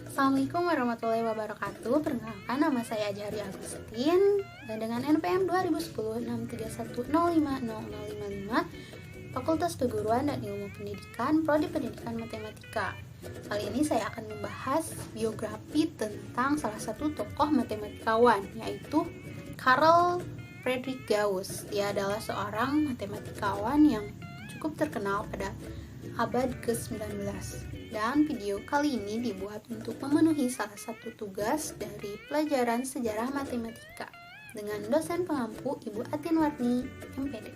Assalamualaikum warahmatullahi wabarakatuh. Perkenalkan, nama saya Ajari Agustin dengan NPM 2010-631050055, Fakultas Keguruan dan Ilmu Pendidikan, Prodi Pendidikan Matematika. Kali ini saya akan membahas biografi tentang salah satu tokoh matematikawan, yaitu Carl Friedrich Gauss. Dia adalah seorang matematikawan yang cukup terkenal pada abad ke-19. Dan video kali ini dibuat untuk memenuhi salah satu tugas dari pelajaran sejarah matematika dengan dosen pengampu Ibu Atin Warni, MPD.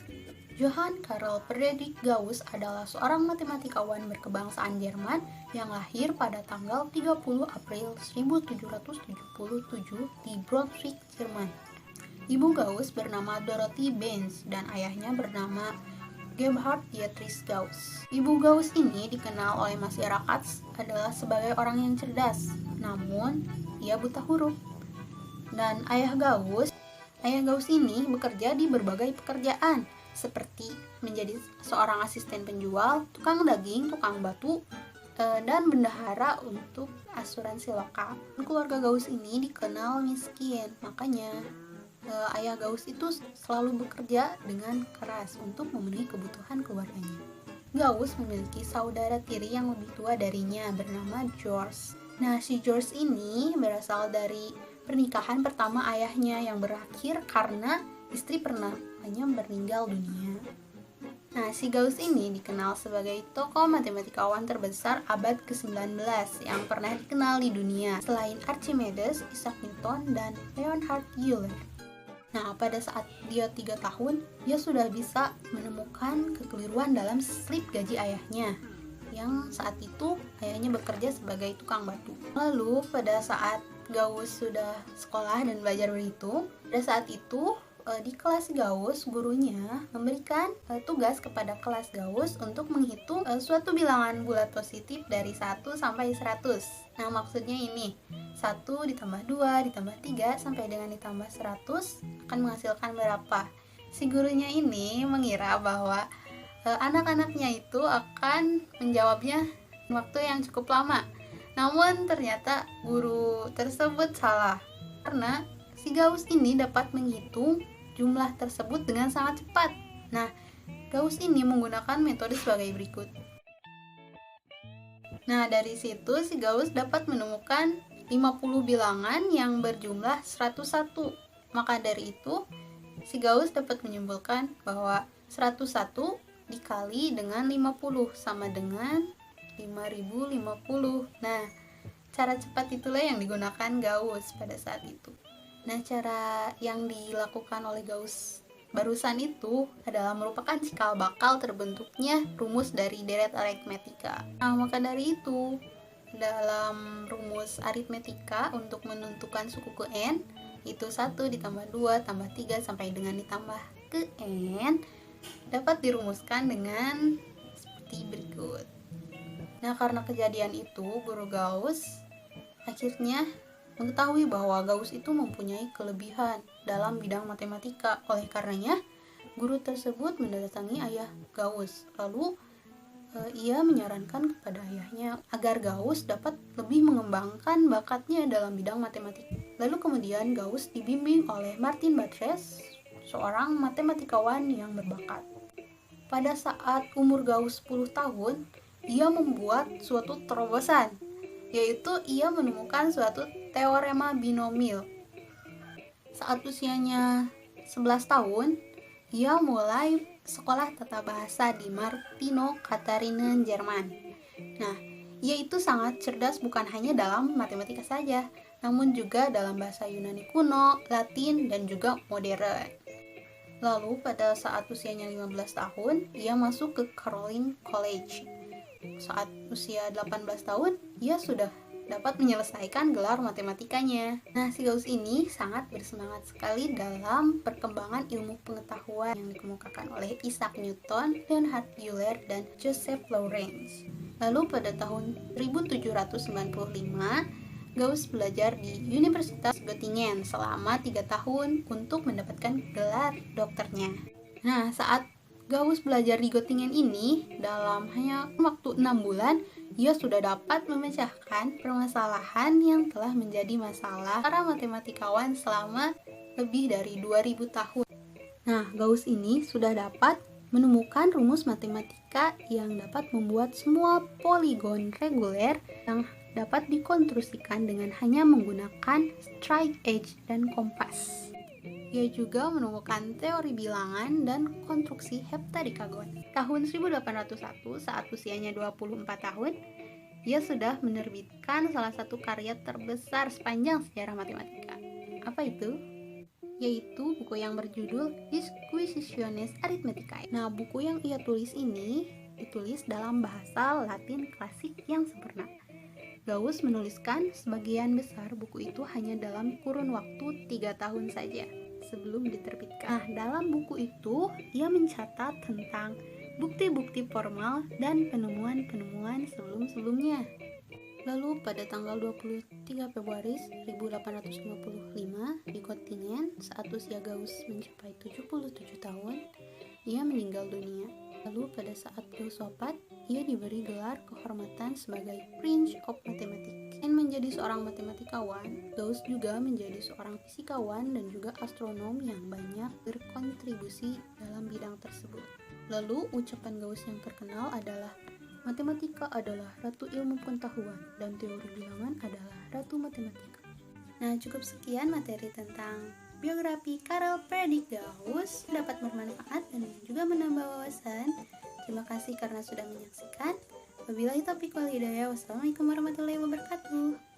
Johann Carl Friedrich Gauss adalah seorang matematikawan berkebangsaan Jerman yang lahir pada tanggal 30 April 1777 di Brunswick, Jerman. Ibu Gauss bernama Dorothy Benz dan ayahnya bernama Gebhard Dietrich Gauss. Ibu Gauss ini dikenal oleh masyarakat adalah sebagai orang yang cerdas, namun ia buta huruf. Dan ayah Gauss ini bekerja di berbagai pekerjaan, seperti menjadi seorang asisten penjual, tukang daging, tukang batu, dan bendahara untuk asuransi lokal. Keluarga Gauss ini dikenal miskin, makanya ayah Gauss itu selalu bekerja dengan keras untuk memenuhi kebutuhan keluarganya. Gauss memiliki saudara tiri yang lebih tua darinya bernama George. Nah, si George ini berasal dari pernikahan pertama ayahnya yang berakhir karena istri pertamanya meninggal dunia. Nah, si Gauss ini dikenal sebagai tokoh matematikawan terbesar abad ke-19 yang pernah dikenal di dunia selain Archimedes, Isaac Newton, dan Leonhard Euler. Nah, pada saat dia 3 tahun, dia sudah bisa menemukan kekeliruan dalam slip gaji ayahnya, yang saat itu ayahnya bekerja sebagai tukang batu. Lalu, pada saat Gauss sudah sekolah dan belajar berhitung, pada saat itu di kelas Gauss, gurunya memberikan tugas kepada kelas Gauss untuk menghitung suatu bilangan bulat positif dari 1 sampai 100. Nah, maksudnya ini 1 ditambah 2 ditambah 3 sampai dengan ditambah 100 akan menghasilkan berapa. Si gurunya ini mengira bahwa anak-anaknya itu akan menjawabnya waktu yang cukup lama. Namun ternyata guru tersebut salah, karena si Gauss ini dapat menghitung jumlah tersebut dengan sangat cepat. Nah, Gauss ini menggunakan metode sebagai berikut. Nah, dari situ si Gauss dapat menemukan 50 bilangan yang berjumlah 101. Maka dari itu, si Gauss dapat menyimpulkan bahwa 101 dikali dengan 50 sama dengan 5050. Nah, cara cepat itulah yang digunakan Gauss pada saat itu. Nah, cara yang dilakukan oleh Gauss barusan itu adalah merupakan cikal bakal terbentuknya rumus dari deret aritmetika. Nah, maka dari itu, dalam rumus aritmetika untuk menentukan suku ke n, itu 1 ditambah 2 tambah 3 sampai dengan ditambah ke n, dapat dirumuskan dengan seperti berikut. Nah, karena kejadian itu, guru Gauss akhirnya mengetahui bahwa Gauss itu mempunyai kelebihan dalam bidang matematika. Oleh karenanya, guru tersebut mendatangi ayah Gauss. Lalu ia menyarankan kepada ayahnya agar Gauss dapat lebih mengembangkan bakatnya dalam bidang matematika. Lalu kemudian Gauss dibimbing oleh Martin Batres, seorang matematikawan yang berbakat. Pada saat umur Gauss 10 tahun, ia membuat suatu terobosan, yaitu ia menemukan suatu teorema binomial. Saat usianya 11 tahun, ia mulai sekolah tata bahasa di Martino, Katarinen, Jerman. Nah, ia itu sangat cerdas bukan hanya dalam matematika saja, namun juga dalam bahasa Yunani kuno, Latin, dan juga modern. Lalu pada saat usianya 15 tahun, ia masuk ke Caroline College. Saat usia 18 tahun, ia sudah dapat menyelesaikan gelar matematikanya. Nah, si Gauss ini sangat bersemangat sekali dalam perkembangan ilmu pengetahuan yang dikemukakan oleh Isaac Newton, Leonhard Euler, dan Joseph Lorentz. Lalu pada tahun 1795, Gauss belajar di Universitas Göttingen selama 3 tahun untuk mendapatkan gelar dokternya. Nah, saat Gauss belajar di Göttingen ini, dalam hanya waktu 6 bulan, ia sudah dapat memecahkan permasalahan yang telah menjadi masalah para matematikawan selama lebih dari 2000 tahun. Nah, Gauss ini sudah dapat menemukan rumus matematika yang dapat membuat semua poligon reguler yang dapat dikonstruksikan dengan hanya menggunakan straight edge dan kompas. Ia juga menemukan teori bilangan dan konstruksi heptadekagon. Tahun 1801, saat usianya 24 tahun, ia sudah menerbitkan salah satu karya terbesar sepanjang sejarah matematika. Apa itu? Yaitu buku yang berjudul Disquisitiones Arithmeticae. Nah, buku yang ia tulis ini ditulis dalam bahasa Latin klasik yang sempurna. Gauss menuliskan sebagian besar buku itu hanya dalam kurun waktu 3 tahun saja sebelum diterbitkan. Nah, dalam buku itu ia mencatat tentang bukti-bukti formal dan penemuan-penemuan sebelum-sebelumnya. Lalu pada tanggal 23 Februari 1855 di Göttingen, saat usia Gauss mencapai 77 tahun, ia meninggal dunia. Lalu pada saat Gauss wafat, ia diberi gelar kehormatan sebagai Prince of Mathematics. Selain menjadi seorang matematikawan, Gauss juga menjadi seorang fisikawan dan juga astronom yang banyak berkontribusi dalam bidang tersebut. Lalu ucapan Gauss yang terkenal adalah, matematika adalah ratu ilmu pengetahuan dan teori bilangan adalah ratu matematika. Nah, cukup sekian materi tentang biografi Carl Friedrich Gauss. Dapat bermanfaat dan juga menambah wawasan. Terima kasih karena sudah menyaksikan. Wabillahi taufiq wal hidayah. Wassalamualaikum warahmatullahi wabarakatuh.